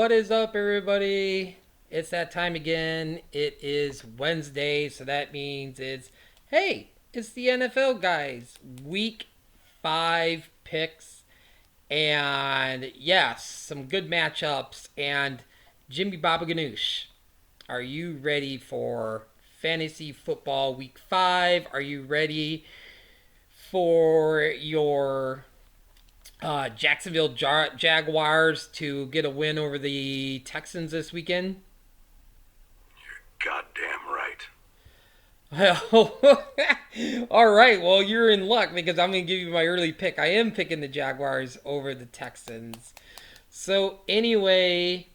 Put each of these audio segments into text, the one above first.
What is up, everybody? It's that time again. It is Wednesday, so that means it's the NFL guys. Week 5 picks. And yes, some good matchups. And Jimmy Baba Ganoush, are you ready for fantasy football week 5? Are you ready for your Jacksonville Jaguars to get a win over the Texans this weekend? Goddamn right. All right, well, you're in luck because I'm going to give you my early pick. I am picking the Jaguars over the Texans. So, anyway,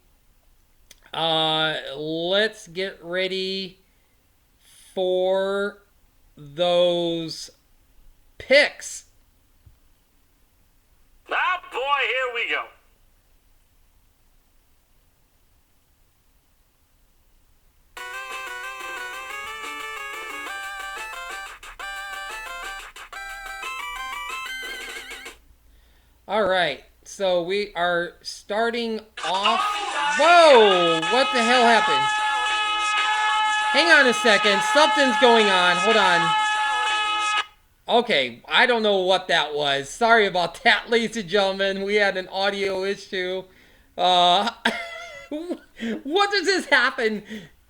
let's get ready for those picks. Ah, boy, here we go. All right, so we are starting off. Whoa! What the hell happened? Hang on a second. Something's going on. Hold on. Okay, I don't know what that was. Sorry about that, ladies and gentlemen. We had an audio issue. Uh, what does this happen?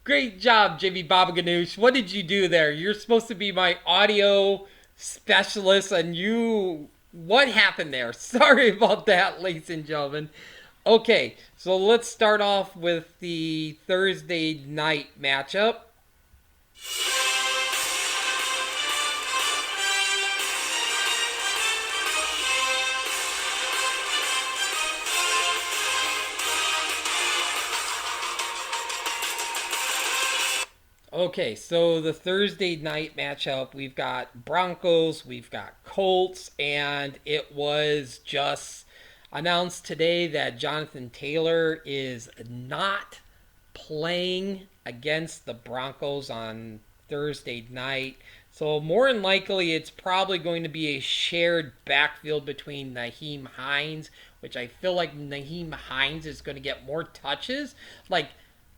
Great job, Jimmy Baba Ganoush. What did you do there? You're supposed to be my audio specialist, and you. What happened there? Sorry about that, ladies and gentlemen. Okay, so let's start off with the Thursday night matchup. Okay, so the Thursday night matchup, we've got Broncos, we've got Colts, and it was just announced today that Jonathan Taylor is not playing against the Broncos on Thursday night. So more than likely, it's probably going to be a shared backfield between Naheem Hines, which I feel like Naheem Hines is going to get more touches. Like,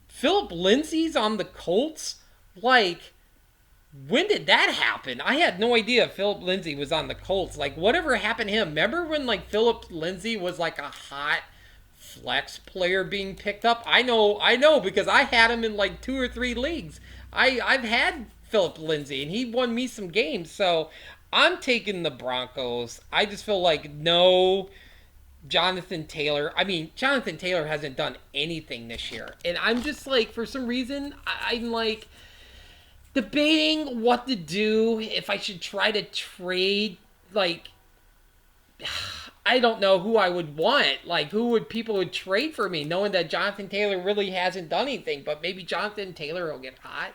Philip Lindsay's on the Colts. Like, when did that happen? I had no idea Philip Lindsay was on the Colts. Like, whatever happened to him? Remember when, like, Philip Lindsay was, like, a hot flex player being picked up? I know, because I had him in, like, 2 or 3 leagues. I've had Philip Lindsay, and he won me some games. So, I'm taking the Broncos. I just feel like, no, Jonathan Taylor. I mean, Jonathan Taylor hasn't done anything this year. And I'm just, like, for some reason, I'm, like, debating what to do, if I should try to trade. Like, I don't know who I would want. Like, who would people would trade for me, knowing that Jonathan Taylor really hasn't done anything. But maybe Jonathan Taylor will get hot.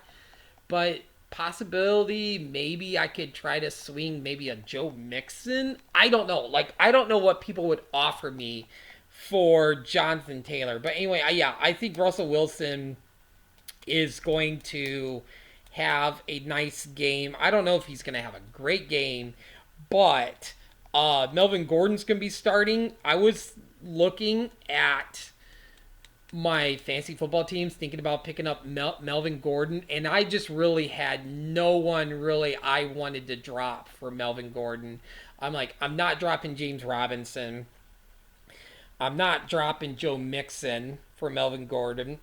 But possibility, maybe I could try to swing maybe a Joe Mixon. I don't know. Like, I don't know what people would offer me for Jonathan Taylor. But anyway, I think Russell Wilson is going to have a nice game. I don't know if he's going to have a great game, but Melvin Gordon's going to be starting. I was looking at my fantasy football teams, thinking about picking up Melvin Gordon, and I just really had no one really I wanted to drop for Melvin Gordon. I'm like, I'm not dropping James Robinson. I'm not dropping Joe Mixon for Melvin Gordon.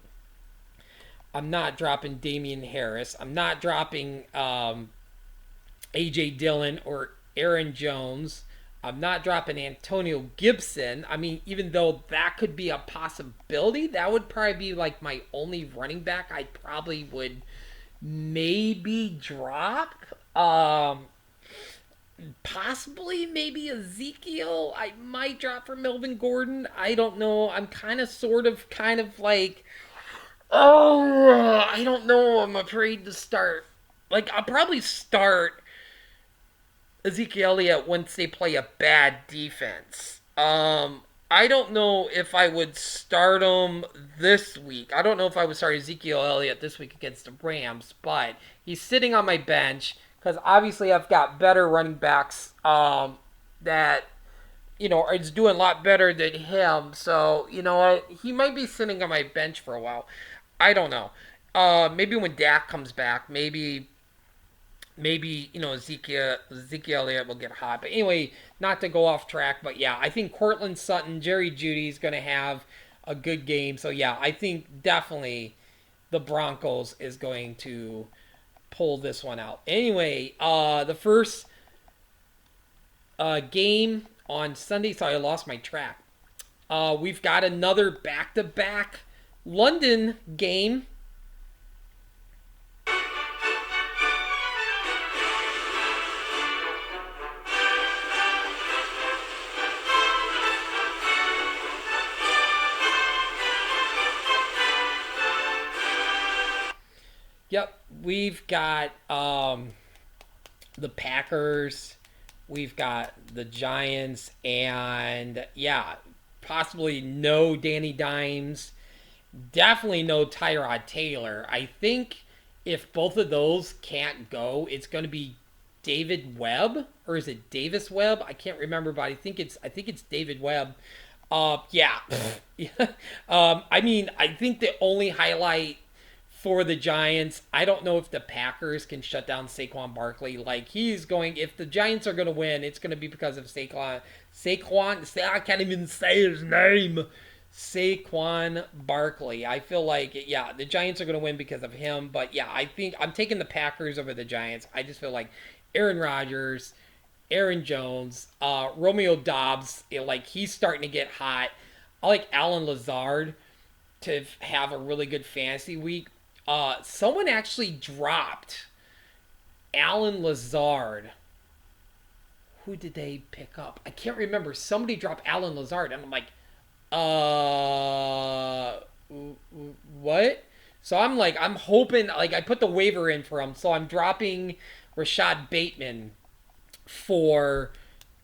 I'm not dropping Damian Harris. I'm not dropping A.J. Dillon or Aaron Jones. I'm not dropping Antonio Gibson. I mean, even though that could be a possibility, that would probably be like my only running back I probably would maybe drop. Possibly maybe Ezekiel. I might drop for Melvin Gordon. I don't know. I'm kind of like, oh, I don't know. I'm afraid to start. Like, I'll probably start Ezekiel Elliott once they play a bad defense. I don't know if I would start him this week. I don't know if I would start Ezekiel Elliott this week against the Rams, but he's sitting on my bench because obviously I've got better running backs that is doing a lot better than him. So, he might be sitting on my bench for a while. I don't know. Maybe when Dak comes back, maybe Ezekiel Elliott will get hot. But anyway, not to go off track, but yeah, I think Cortland Sutton, Jerry Jeudy is going to have a good game. So yeah, I think definitely the Broncos is going to pull this one out. Anyway, the first game on Sunday. Sorry, I lost my track. We've got another back-to-back London game. Yep, we've got the Packers, we've got the Giants, and yeah, possibly no Danny Dimes, definitely no Tyrod Taylor. I think if both of those can't go, it's going to be David Webb, or is it Davis Webb? I can't remember, but I think it's David Webb. Yeah. I mean, I think the only highlight for the Giants, I don't know if the Packers can shut down Saquon Barkley. Like he's going, if the Giants are going to win, it's going to be because of Saquon. I can't even say his name. Saquon Barkley. I feel like, yeah, the Giants are going to win because of him. But yeah, I think I'm taking the Packers over the Giants. I just feel like Aaron Rodgers, Aaron Jones, Romeo Dobbs, like he's starting to get hot. I like Alan Lazard to have a really good fantasy week. Someone actually dropped Alan Lazard. Who did they pick up? I can't remember. Somebody dropped Alan Lazard, and I'm like, uh, what? So I'm hoping, like, I put the waiver in for him, so I'm dropping Rashad Bateman for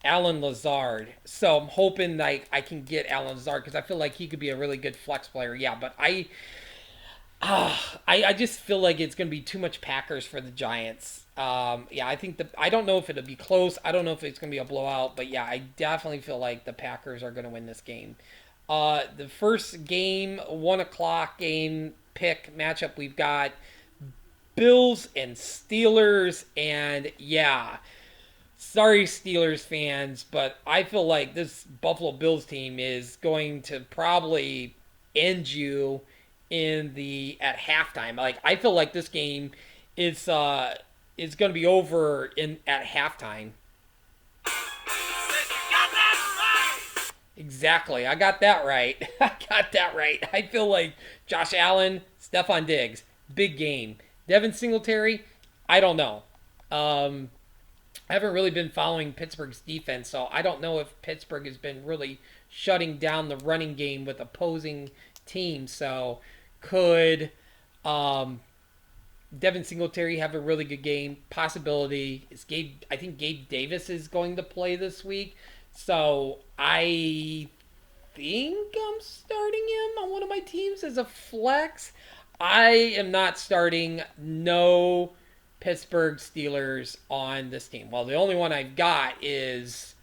Alan Lazard. So I'm hoping like I can get Alan Lazard because I feel like he could be a really good flex player. Yeah, but I just feel like it's going to be too much Packers for the Giants. Yeah, I don't know if it'll be close. I don't know if it's going to be a blowout, but yeah, I definitely feel like the Packers are going to win this game. The first game, 1 o'clock game pick matchup, we've got Bills and Steelers, and yeah, sorry Steelers fans, but I feel like this Buffalo Bills team is going to probably end you in the at halftime. Like I feel like this game is going to be over in at halftime. Exactly. I got that right. I got that right. I feel like Josh Allen, Stephon Diggs, big game. Devin Singletary, I don't know. I haven't really been following Pittsburgh's defense, so I don't know if Pittsburgh has been really shutting down the running game with opposing teams. So could Devin Singletary have a really good game? Possibility. I think Gabe Davis is going to play this week. So I think I'm starting him on one of my teams as a flex. I am not starting no Pittsburgh Steelers on this team. Well, the only one I've got is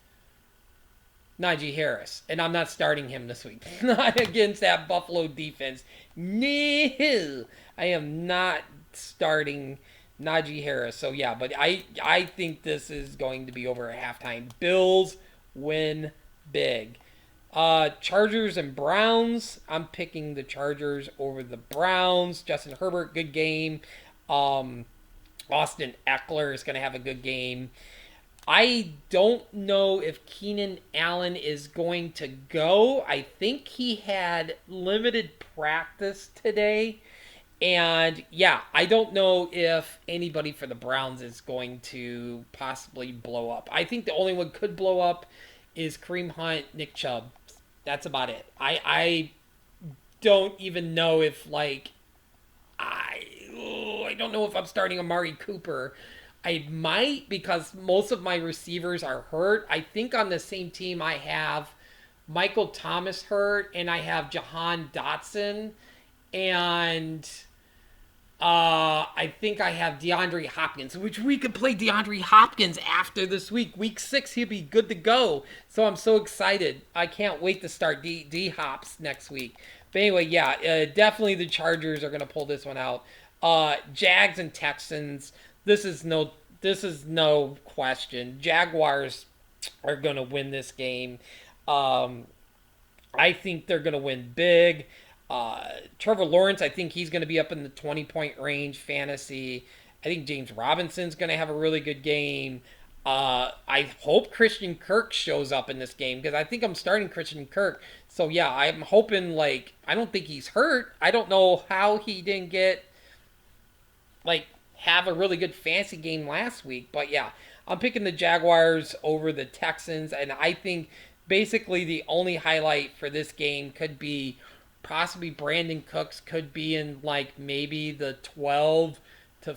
Najee Harris, and I'm not starting him this week. Not against that Buffalo defense. No, I am not starting Najee Harris. So yeah, but I think this is going to be over at halftime. Bills win big. Chargers and Browns. I'm picking the Chargers over the Browns. Justin Herbert, good game. Austin Eckler is going to have a good game. I don't know if Keenan Allen is going to go. I think he had limited practice today. And yeah, I don't know if anybody for the Browns is going to possibly blow up. I think the only one could blow up is Kareem Hunt, Nick Chubb. That's about it. I don't even know if like I don't know if I'm starting Amari Cooper. I might because most of my receivers are hurt. I think on the same team I have Michael Thomas hurt and I have Jahan Dotson and I think I have DeAndre Hopkins, which we could play DeAndre Hopkins after this week. Week 6, he'll be good to go. So I'm so excited. I can't wait to start D Hops next week. But anyway, yeah, definitely the Chargers are gonna pull this one out. Jags and Texans. This is no question. Jaguars are gonna win this game. Um, I think they're going to win big. Trevor Lawrence, I think he's going to be up in the 20-point range fantasy. I think James Robinson's going to have a really good game. I hope Christian Kirk shows up in this game because I think I'm starting Christian Kirk. So yeah, I'm hoping like I don't think he's hurt. I don't know how he didn't get like have a really good fantasy game last week. But yeah, I'm picking the Jaguars over the Texans, and I think basically the only highlight for this game could be possibly Brandon Cooks could be in like maybe the 12 to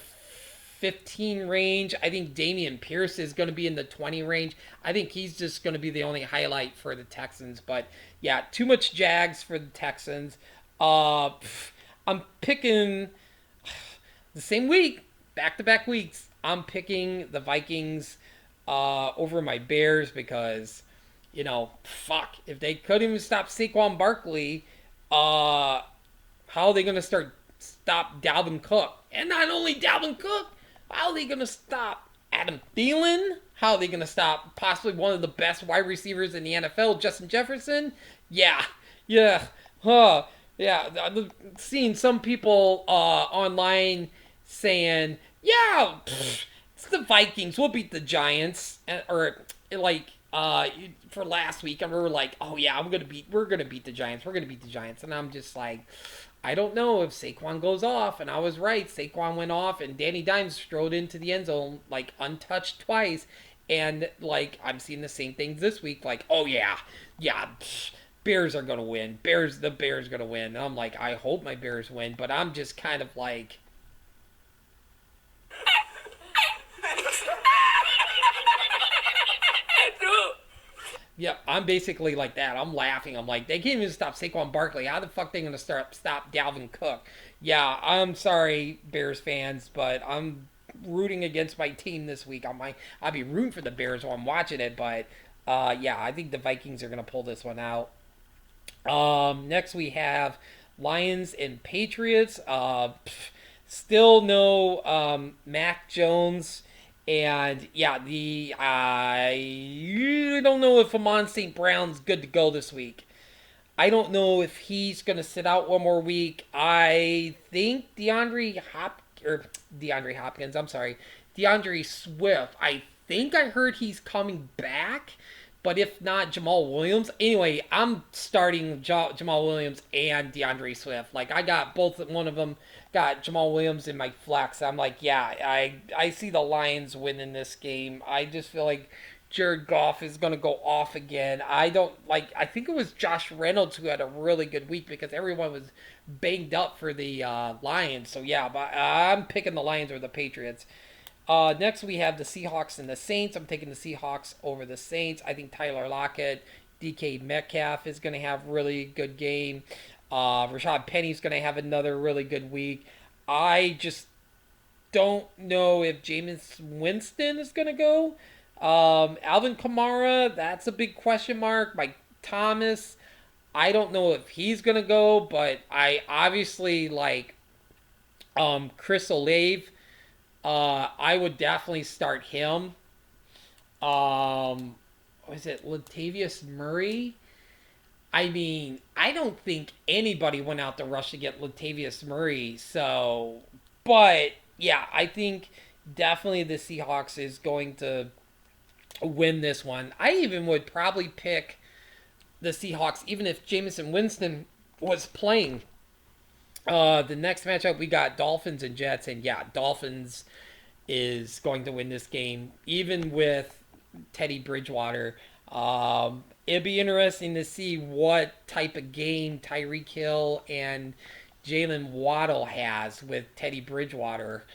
15 range. I think Damian Pierce is going to be in the 20 range. I think he's just going to be the only highlight for the Texans. But yeah, too much Jags for the Texans. I'm picking the same week, back to back weeks, I'm picking the Vikings over my Bears because, fuck, if they couldn't even stop Saquon Barkley, how are they going to stop Dalvin Cook? And not only Dalvin Cook, how are they going to stop Adam Thielen? How are they going to stop possibly one of the best wide receivers in the NFL, Justin Jefferson? Yeah, yeah, huh. Yeah, I'm seeing some people online saying, "Yeah, it's the Vikings. We'll beat the Giants." Or like for last week, I remember like, "Oh yeah, we're gonna beat the Giants. We're gonna beat the Giants." And I'm just like, I don't know if Saquon goes off, and I was right. Saquon went off, and Danny Dimes strode into the end zone like untouched twice. And like I'm seeing the same things this week. Like, oh yeah, yeah. Bears are gonna win. The Bears gonna win. And I'm like, I hope my Bears win, but I'm just kind of like, yep, I'm basically like that. I'm laughing. I'm like, they can't even stop Saquon Barkley. How the fuck they gonna stop Dalvin Cook? Yeah, I'm sorry, Bears fans, but I'm rooting against my team this week. I'll be rooting for the Bears while I'm watching it, but yeah, I think the Vikings are gonna pull this one out. Next we have Lions and Patriots. Still no Mac Jones. And yeah, the I don't know if Amon St. Brown's good to go this week. I don't know if he's gonna sit out one more week. I think DeAndre Hopkins. I'm sorry, DeAndre Swift. I think I heard he's coming back, but if not, Jamal Williams. Anyway, I'm starting Jamal Williams and DeAndre Swift. Like I got both one of them. Got Jamal Williams in my flex. I'm like, yeah, I see the Lions winning this game. I just feel like Jared Goff is going to go off again. I don't like. I think it was Josh Reynolds who had a really good week because everyone was banged up for the Lions. So yeah, but I'm picking the Lions or the Patriots. Next, we have the Seahawks and the Saints. I'm taking the Seahawks over the Saints. I think Tyler Lockett, DK Metcalf is going to have really good game. Rashad Penny's going to have another really good week. I just don't know if Jameis Winston is going to go. Alvin Kamara, that's a big question mark. Mike Thomas, I don't know if he's going to go, but I obviously like Chris Olave. I would definitely start him. Was it Latavius Murray? I mean, I don't think anybody went out to rush to get Latavius Murray. So, but yeah, I think definitely the Seahawks is going to win this one. I even would probably pick the Seahawks even if Jameson Winston was playing. The next matchup we got Dolphins and Jets, and yeah, Dolphins is going to win this game, even with Teddy Bridgewater. It'd be interesting to see what type of game Tyreek Hill and Jalen Waddle has with Teddy Bridgewater.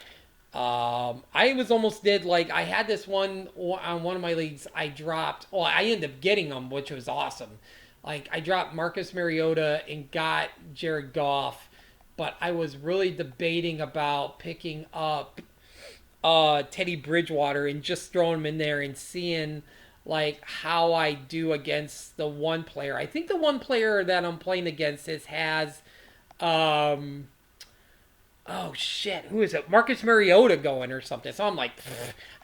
I was almost did like I had this one on one of my leagues. I dropped. Oh, I ended up getting them, which was awesome. Like I dropped Marcus Mariota and got Jared Goff but I was really debating about picking up Teddy Bridgewater and just throwing him in there and seeing like how I do against the one player. I think the one player that I'm playing against has um oh shit, who is it? Marcus Mariota going or something. So I'm like,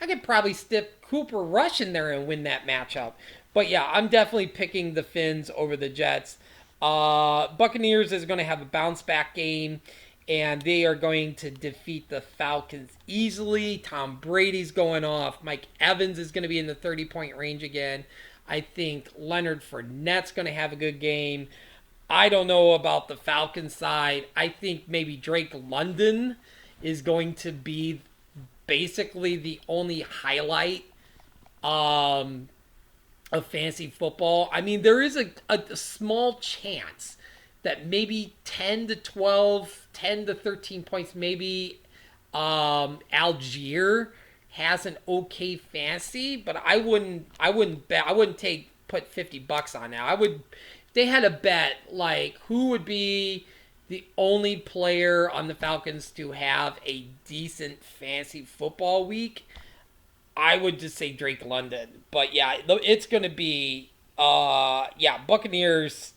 I could probably stick Cooper Rush in there and win that matchup. But yeah, I'm definitely picking the Finns over the Jets. Buccaneers is going to have a bounce back game, and they are going to defeat the Falcons easily. Tom Brady's going off. Mike Evans is going to be in the 30-point range again. I think Leonard Fournette's going to have a good game. I don't know about the Falcons side. I think maybe Drake London is going to be basically the only highlight um, of fantasy football. I mean, there is a small chance that maybe 10 to 12, 10 to 13 points, maybe Algier has an okay fantasy, but I wouldn't bet, I wouldn't take, put $50 on that. I would, if they had a bet, like, who would be the only player on the Falcons to have a decent fantasy football week, I would just say Drake London. But yeah, it's going to be, yeah, Buccaneers.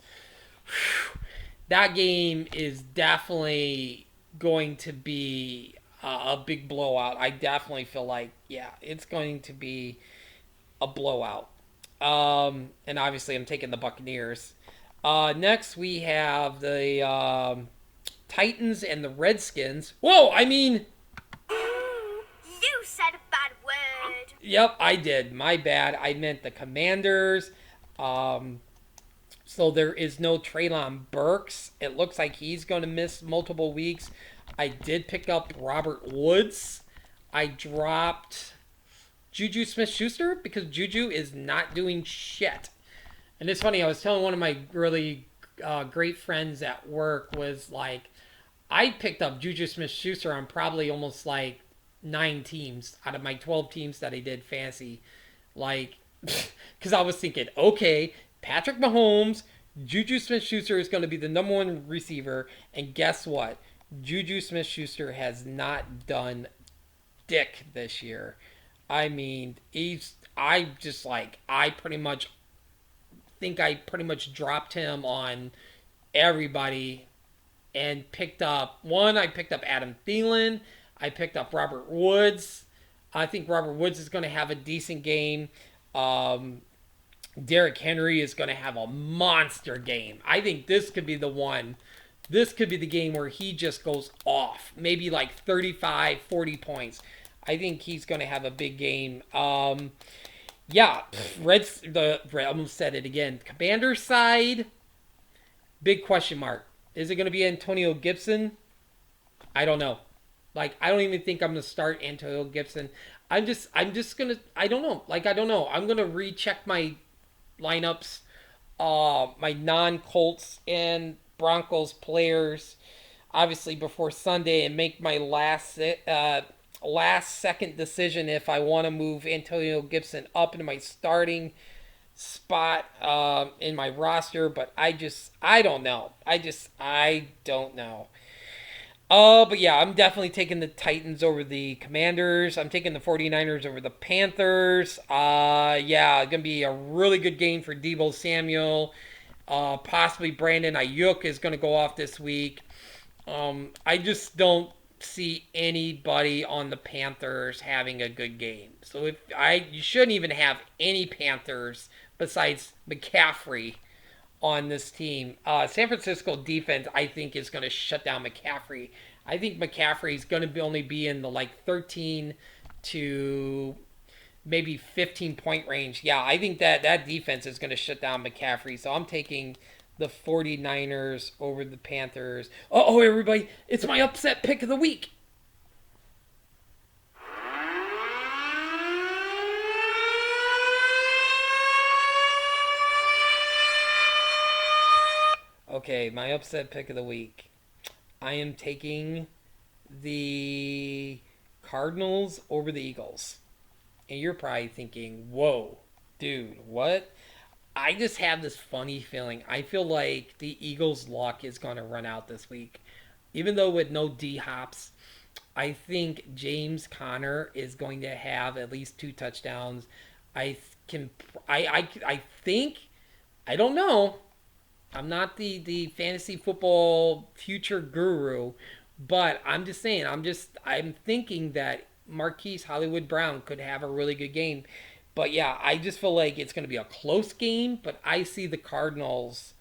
That game is definitely going to be a big blowout. I definitely feel like, yeah, it's going to be a blowout. And obviously, I'm taking the Buccaneers. Next, we have the Titans and the Redskins. Whoa, I mean, You said a bad word. yep, I did. My bad. I meant the Commanders. Um, so there is no Traylon Burks. It looks like he's going to miss multiple weeks. I did pick up Robert Woods. I dropped Juju Smith-Schuster because Juju is not doing shit. And it's funny. I was telling one of my really great friends at work was like, I picked up Juju Smith-Schuster on probably almost like 9 teams out of my 12 teams that I did fantasy. Like, because I was thinking, okay, Patrick Mahomes, Juju Smith Schuster is going to be the number one receiver. And guess what? Juju Smith Schuster has not done dick this year. I mean, I just like, I pretty much think I pretty much dropped him on everybody and picked up one. I picked up Adam Thielen. I picked up Robert Woods. I think Robert Woods is going to have a decent game. Um, Derrick Henry is going to have a monster game. I think this could be the one. This could be the game where he just goes off. Maybe like 35, 40 points. I think he's going to have a big game. Yeah, I almost said it again. Commander side, big question mark. Is it going to be Antonio Gibson? I don't know. Like, I don't even think I'm gonna start Antonio Gibson. I'm just gonna. I don't know. Like, I don't know. I'm gonna recheck my lineups, my non-Colts and Broncos players, obviously before Sunday, and make my last second decision if I want to move Antonio Gibson up into my starting spot in my roster. But I don't know. I don't know. But yeah, I'm definitely taking the Titans over the Commanders. I'm taking the 49ers over the Panthers. Yeah, going to be a really good game for Deebo Samuel. Possibly Brandon Ayuk is going to go off this week. I just don't see anybody on the Panthers having a good game. So you shouldn't even have any Panthers besides McCaffrey on this team. San Francisco defense, I think, is going to shut down McCaffrey. I think McCaffrey is going to only be in the like 13 to maybe 15 point range. Yeah, I think that defense is going to shut down McCaffrey. So I'm taking the 49ers over the Panthers. Oh, everybody, it's my upset pick of the week. Okay, my upset pick of the week. I am taking the Cardinals over the Eagles. And you're probably thinking, whoa, dude, what? I just have this funny feeling. I feel like the Eagles' luck is going to run out this week. even though with no D hops, I think James Conner is going to have at least 2 touchdowns. I can I think I don't know. I'm not the fantasy football future guru, but I'm just saying I'm thinking that Marquise Hollywood Brown could have a really good game. But yeah, I just feel like it's going to be a close game, but I see the Cardinals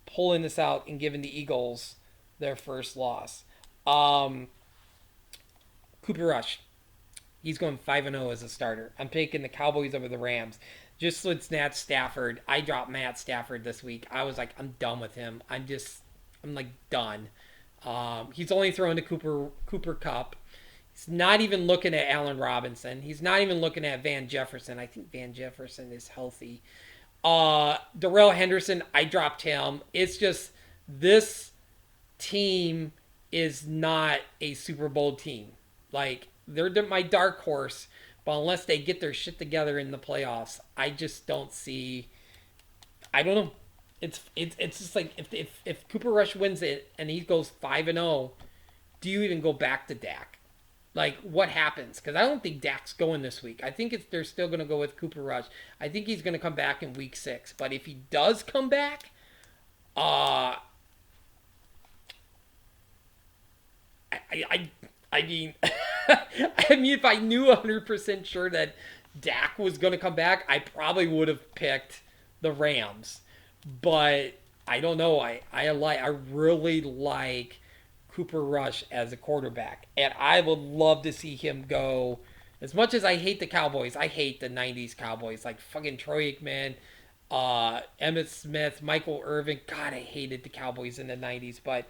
pulling this out and giving the Eagles their first loss. Um, Cooper Rush, he's going 5-0 as a starter. I'm taking the Cowboys over the Rams. Just with Matt Stafford, I dropped Matt Stafford this week. I was like, I'm done with him. I'm like done. He's only throwing to Cooper Cup. He's not even looking at Allen Robinson. He's not even looking at Van Jefferson. I think Van Jefferson is healthy. Darrell Henderson, I dropped him. It's just this team is not a Super Bowl team. Like they're my dark horse, but unless they get their shit together in the playoffs, I just don't see. I don't know. It's just like if Cooper Rush wins it and he goes 5-0, do you even go back to Dak? Like what happens? Because I don't think Dak's going this week. I think they're still going to go with Cooper Rush. I think he's going to come back in week 6. But if he does come back, uh, I mean, I mean, if I knew 100% sure that Dak was going to come back, I probably would have picked the Rams. But I don't know. I really like Cooper Rush as a quarterback, and I would love to see him go. As much as I hate the Cowboys, I hate the '90s Cowboys, like fucking Troy Aikman, Emmitt Smith, Michael Irvin. God, I hated the Cowboys in the '90s, but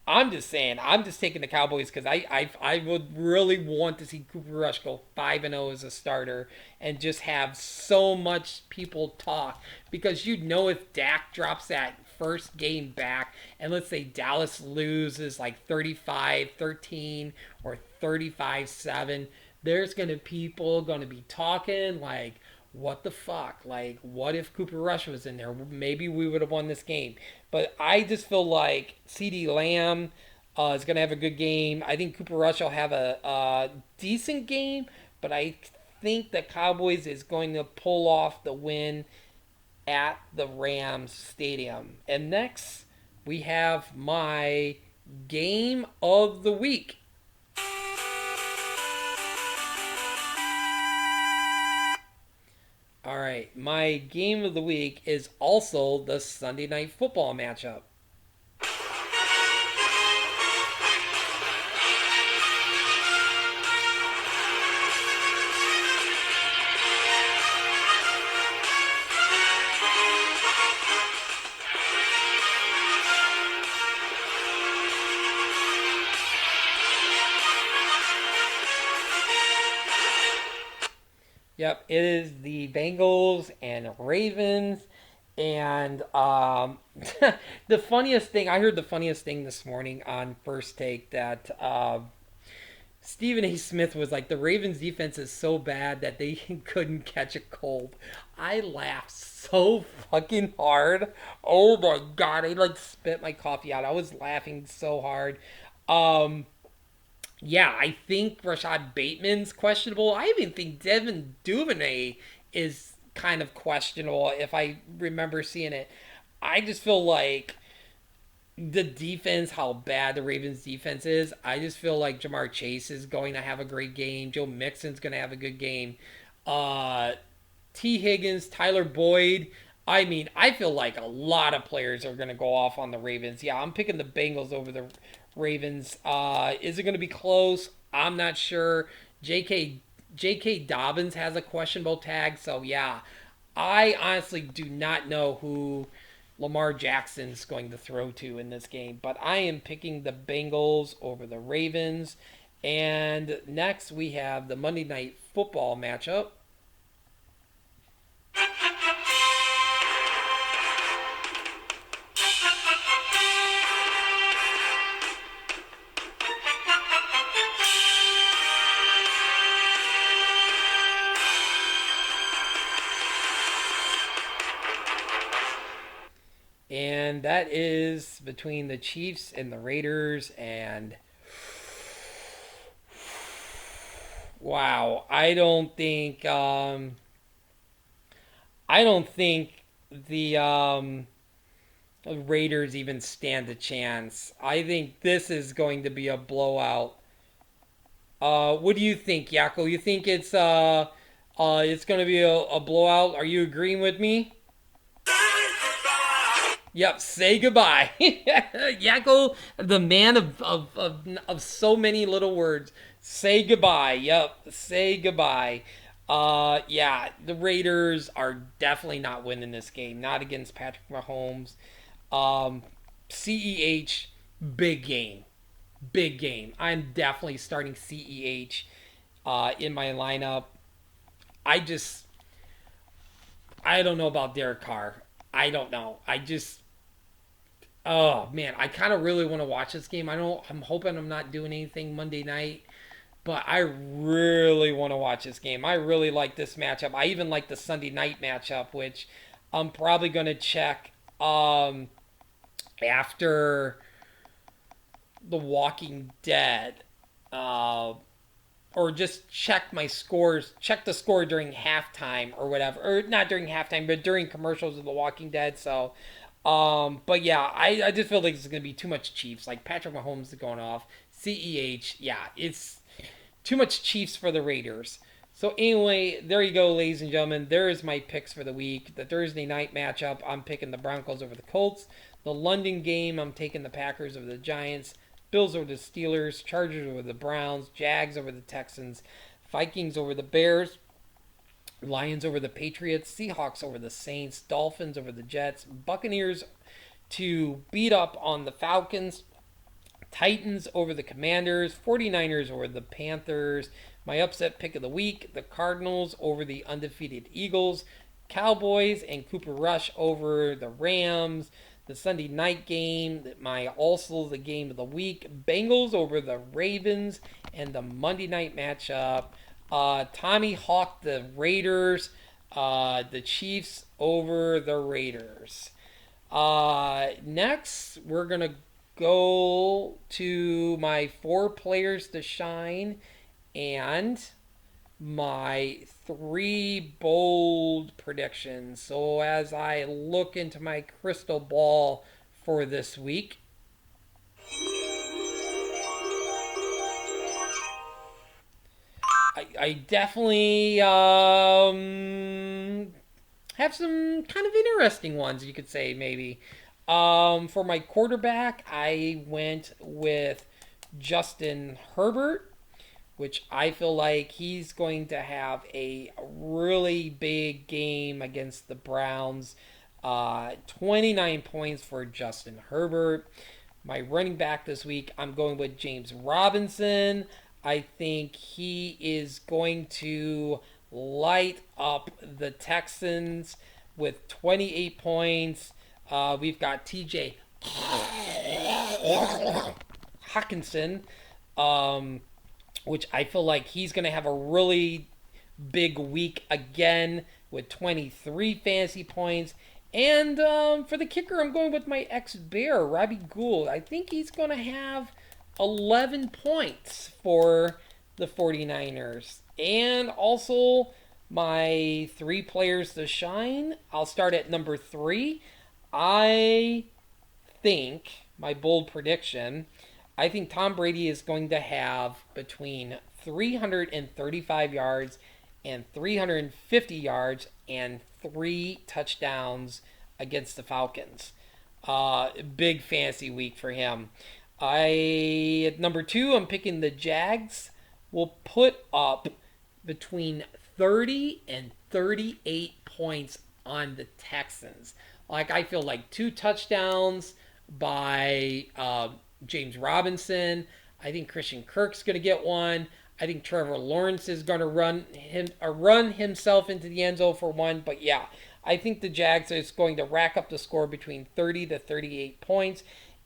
I'm just saying, I'm just taking the Cowboys because I would really want to see Cooper Rush go 5-0 as a starter and just have so much people talk because you know if Dak drops that first game back and let's say Dallas loses like 35-13 or 35-7, there's going to people going to be talking like what the fuck? Like, what if Cooper Rush was in there? Maybe we would have won this game. But I just feel like CD Lamb is going to have a good game. I think Cooper Rush will have a decent game, but I think the Cowboys is going to pull off the win at the Rams Stadium. And next, we have my game of the week. All right, my game of the week is also the Sunday Night Football matchup. Yep, it is the Bengals and Ravens. And the funniest thing, I heard the funniest thing this morning on First Take that Stephen A. Smith was like, the Ravens defense is so bad that they couldn't catch a cold. I laughed so fucking hard. Oh my God, I like spit my coffee out. I was laughing so hard. Um, yeah, I think Rashad Bateman's questionable. I even think Devin Duvernay is kind of questionable if I remember seeing it. I just feel like the defense, how bad the Ravens defense is, I just feel like Jamar Chase is going to have a great game. Joe Mixon's going to have a good game. Uh, T. Higgins, Tyler Boyd. I mean, I feel like a lot of players are going to go off on the Ravens. Yeah, I'm picking the Bengals over the Ravens. Is it going to be close? I'm not sure. J.K. Dobbins has a questionable tag, so yeah, I honestly do not know who Lamar Jackson's going to throw to in this game, but I am picking the Bengals over the Ravens. And next we have the Monday Night Football matchup. And that is between the Chiefs and the Raiders. And wow, I don't think the Raiders even stand a chance. I think this is going to be a blowout. What do you think, Yako? You think it's going to be a blowout? Are you agreeing with me? Yep, say goodbye. Yako, the man of so many little words. Say goodbye. Yep, say goodbye. Yeah, the Raiders are definitely not winning this game. Not against Patrick Mahomes. Um, CEH, big game. Big game. I'm definitely starting CEH in my lineup. I just, I don't know about Derek Carr. I don't know. Oh man, I kind of really want to watch this game. I'm hoping I'm not doing anything Monday night, but I really want to watch this game. I really like this matchup. I even like the Sunday night matchup, which I'm probably going to check after The Walking Dead. Or just check my scores, check the score during halftime or whatever, or not during halftime, but during commercials of The Walking Dead. So, but yeah, I just feel like it's going to be too much Chiefs. Like Patrick Mahomes is going off. CEH, yeah, it's too much Chiefs for the Raiders. So anyway, there you go, ladies and gentlemen. There is my picks for the week. The Thursday night matchup, I'm picking the Broncos over the Colts. The London game, I'm taking the Packers over the Giants. Bills over the Steelers. Chargers over the Browns. Jags over the Texans. Vikings over the Bears. Lions over the Patriots. Seahawks over the Saints. Dolphins over the Jets. Buccaneers to beat up on the Falcons. Titans over the Commanders, 49ers over the Panthers. My upset pick of the week, the Cardinals over the undefeated Eagles. Cowboys and Cooper Rush over the Rams. The Sunday night game, my also the game of the week, Bengals over the Ravens. And the Monday night matchup, Tommy Hawk the Raiders, the Chiefs over the Raiders. Next, we're going to go to my 4 players to shine and my 3 bold predictions. So as I look into my crystal ball for this week, I definitely have some kind of interesting ones, you could say, maybe. For my quarterback, I went with Justin Herbert, which I feel like he's going to have a really big game against the Browns. 29 points for Justin Herbert. My running back this week, I'm going with James Robinson. I think he is going to light up the Texans with 28 points. We've got TJ Hawkinson, which I feel like he's going to have a really big week again with 23 fantasy points. And for the kicker, I'm going with my ex-Bear, Robbie Gould. I think he's going to have 11 points for the 49ers. And also my 3 players to shine. I'll start at number 3. I think, my bold prediction, I think Tom Brady is going to have between 335 yards and 350 yards and 3 touchdowns against the Falcons. Big fantasy week for him. At number 2, I'm picking the Jags. Will put up between 30 and 38 points on the Texans. Like, I feel like 2 touchdowns by James Robinson. I think Christian Kirk's going to get one. I think Trevor Lawrence is going to run himself into the end zone for one. But yeah, I think the Jags is going to rack up the score between 30 to 38 points.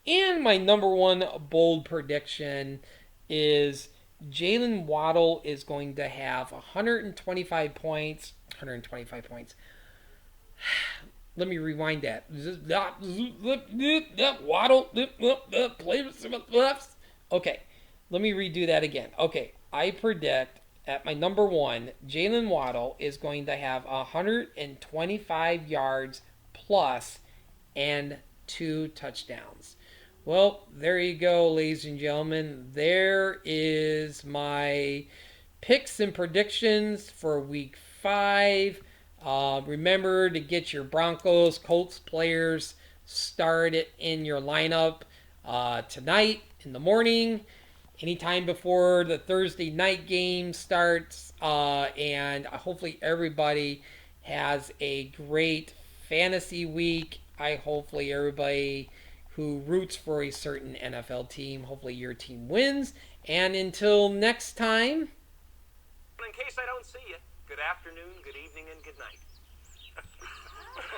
And my number 1 bold prediction is Jalen Waddle is going to have 125 points. 125 points. let me rewind that. Waddle, play with some lefts. Okay, let me redo that again. Okay, I predict at my number one, Jalen Waddle is going to have 125 yards plus and 2 touchdowns. Well, there you go, ladies and gentlemen. There is my picks and predictions for week 5. Remember to get your Broncos, Colts players started in your lineup tonight in the morning, anytime before the Thursday night game starts. And hopefully everybody has a great fantasy week. Hopefully everybody who roots for a certain NFL team, hopefully your team wins. And until next time, In case I don't see you, good afternoon, good evening, and good night.